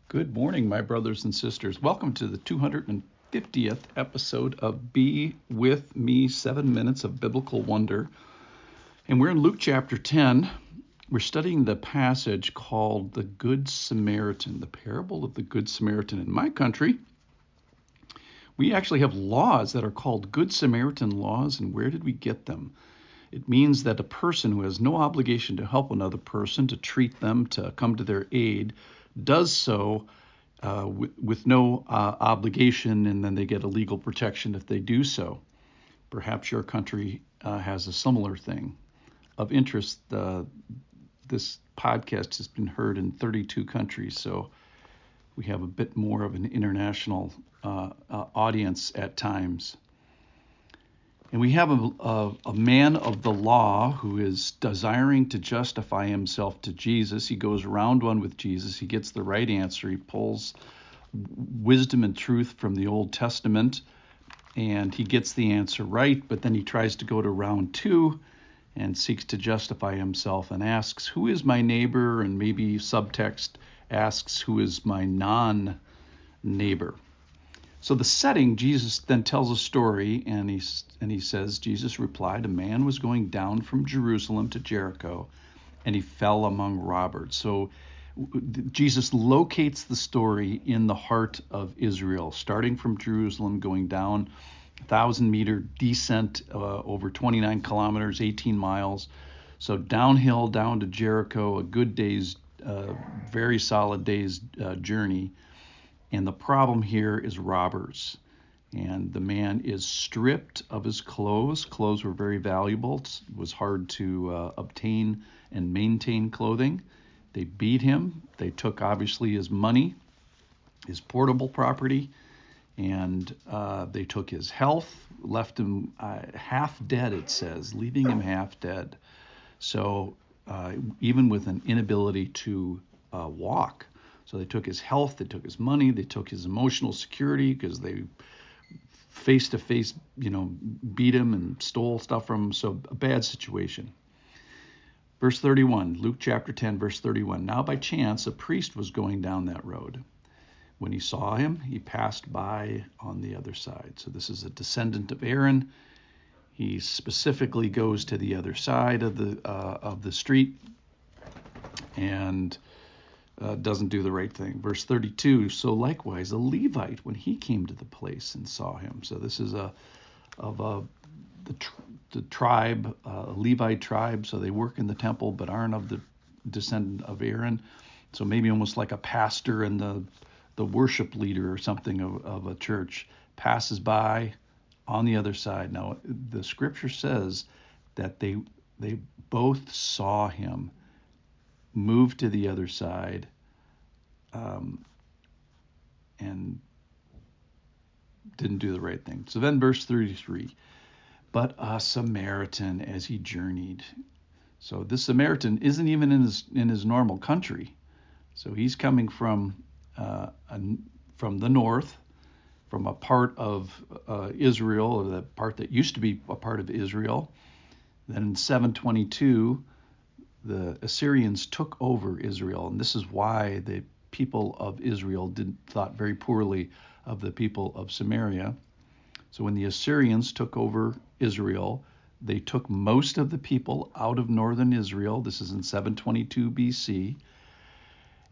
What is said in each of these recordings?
Good morning, my brothers and sisters. Welcome to the 250th episode of Be With Me 7 Minutes of Biblical Wonder. And we're in Luke chapter 10. We're studying the passage called the Good Samaritan, the parable of the Good Samaritan. In my country, we actually have laws that are called Good Samaritan laws. And where did we get them? It means that a person who has no obligation to help another person, to treat them, to come to their aid, does so with no obligation, and then they get a legal protection if they do so. Perhaps your country has a similar thing. Of interest, this podcast has been heard in 32 countries, so we have a bit more of an international audience at times. And we have a man of the law who is desiring to justify himself to Jesus. He goes round one with Jesus. He gets the right answer. He pulls wisdom and truth from the Old Testament, and he gets the answer right. But then he tries to go to round two and seeks to justify himself and asks, who is my neighbor? And maybe subtext asks, who is my non-neighbor? So the setting, Jesus then tells a story, and he says, Jesus replied, a man was going down from Jerusalem to Jericho, and he fell among robbers. So Jesus locates the story in the heart of Israel, starting from Jerusalem, going down 1,000-meter descent over 29 kilometers, 18 miles. So downhill down to Jericho, a good day's, very solid day's journey. And the problem here is robbers. And the man is stripped of his clothes. Clothes were very valuable. It was hard to obtain and maintain clothing. They beat him. They took, obviously, his money, his portable property, and they took his health, left him half dead, it says, leaving him half dead. So even with an inability to walk. So they took his health, they took his money, they took his emotional security because they face-to-face, beat him and stole stuff from him. So a bad situation. Verse 31, Luke chapter 10, verse 31. Now by chance, a priest was going down that road. When he saw him, he passed by on the other side. So this is a descendant of Aaron. He specifically goes to the other side of the street and doesn't do the right thing. Verse 32, so likewise a Levite, when he came to the place and saw him. So this is the tribe, Levite tribe, so they work in the temple but aren't of the descendant of Aaron. So maybe almost like a pastor and the worship leader or something of a church passes by on the other side. Now, the scripture says that they both saw him moved to the other side, and didn't do the right thing. So then verse 33, but a Samaritan as he journeyed. So this Samaritan isn't even in his normal country. So he's coming from the north, from a part of Israel, or the part that used to be a part of Israel. Then in 722, the Assyrians took over Israel, and this is why the people of Israel thought very poorly of the people of Samaria. So when the Assyrians took over Israel, they took most of the people out of northern Israel. This is in 722 BC.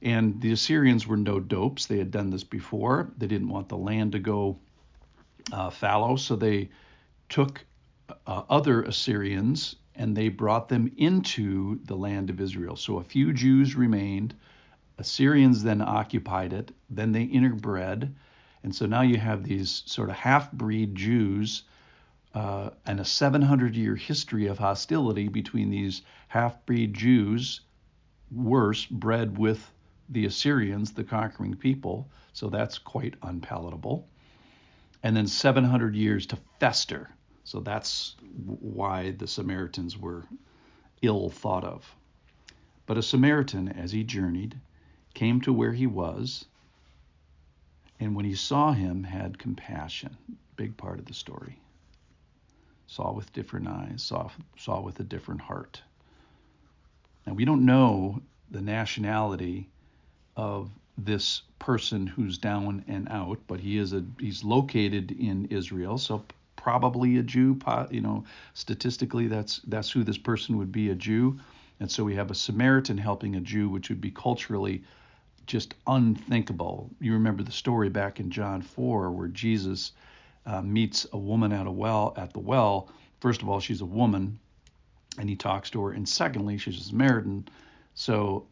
And the Assyrians were no dopes. They had done this before. They didn't want the land to go fallow, so they took other Assyrians and they brought them into the land of Israel. So a few Jews remained. Assyrians then occupied it. Then they interbred. And so now you have these sort of half-breed Jews and a 700-year history of hostility between these half-breed Jews, worse, bred with the Assyrians, the conquering people. So that's quite unpalatable. And then 700 years to fester. So that's why the Samaritans were ill thought of. But a Samaritan, as he journeyed, came to where he was, and when he saw him, had compassion. Big part of the story. Saw with different eyes, saw with a different heart. Now, we don't know the nationality of this person who's down and out, but he's located in Israel, so probably a Jew. Statistically, that's who this person would be, a Jew. And so we have a Samaritan helping a Jew, which would be culturally just unthinkable. You remember the story back in John 4 where Jesus meets a woman at the well. First of all, she's a woman, and he talks to her, and secondly, she's a Samaritan. So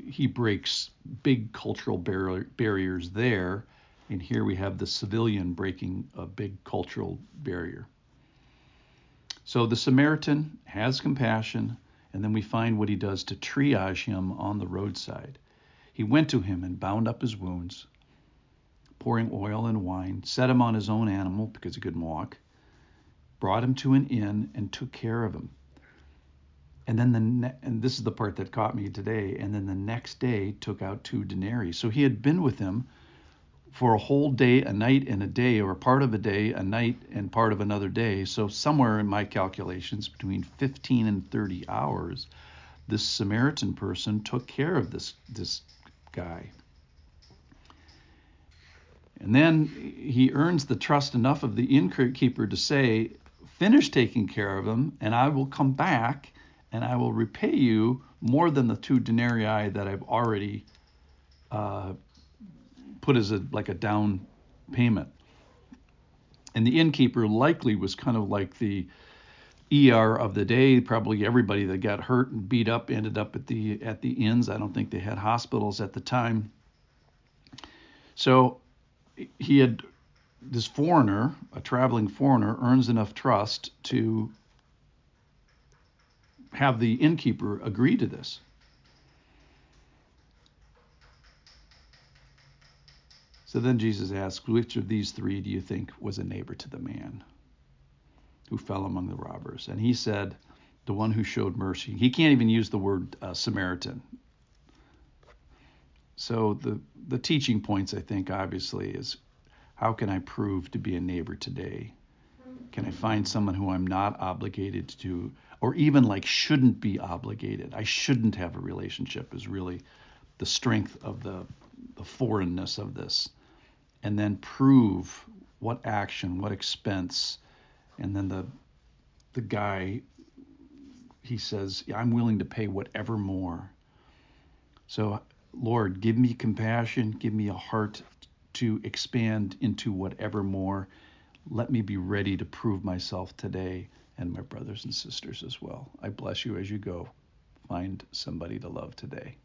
he breaks big cultural barriers there, and here we have the civilian breaking a big cultural barrier. So the Samaritan has compassion, and then we find what he does to triage him on the roadside. He went to him and bound up his wounds, pouring oil and wine, set him on his own animal because he couldn't walk, brought him to an inn, and took care of him. And then and this is the part that caught me today. And then the next day took out 2 denarii. So he had been with him for a whole day, a night, and a day, or part of a day, a night, and part of another day. So somewhere in my calculations, between 15 and 30 hours, this Samaritan person took care of this guy. And then he earns the trust enough of the innkeeper to say, finish taking care of him, and I will come back and I will repay you more than the 2 denarii that I've already put as a down payment. And the innkeeper likely was kind of like the ER of the day. Probably everybody that got hurt and beat up ended up at the inns. I don't think they had hospitals at the time. So he had this foreigner, a traveling foreigner, earns enough trust to have the innkeeper agree to this. So then Jesus asked, which of these 3 do you think was a neighbor to the man who fell among the robbers? And he said, the one who showed mercy. He can't even use the word Samaritan. So the teaching points, I think, obviously, is how can I prove to be a neighbor today? Can I find someone who I'm not obligated to, or even shouldn't be obligated? I shouldn't have a relationship is really the strength of the foreignness of this. And then prove what action, what expense. And then the guy, he says, I'm willing to pay whatever more. So, Lord, give me compassion, give me a heart to expand into whatever more. Let me be ready to prove myself today and my brothers and sisters as well. I bless you as you go. Find somebody to love today.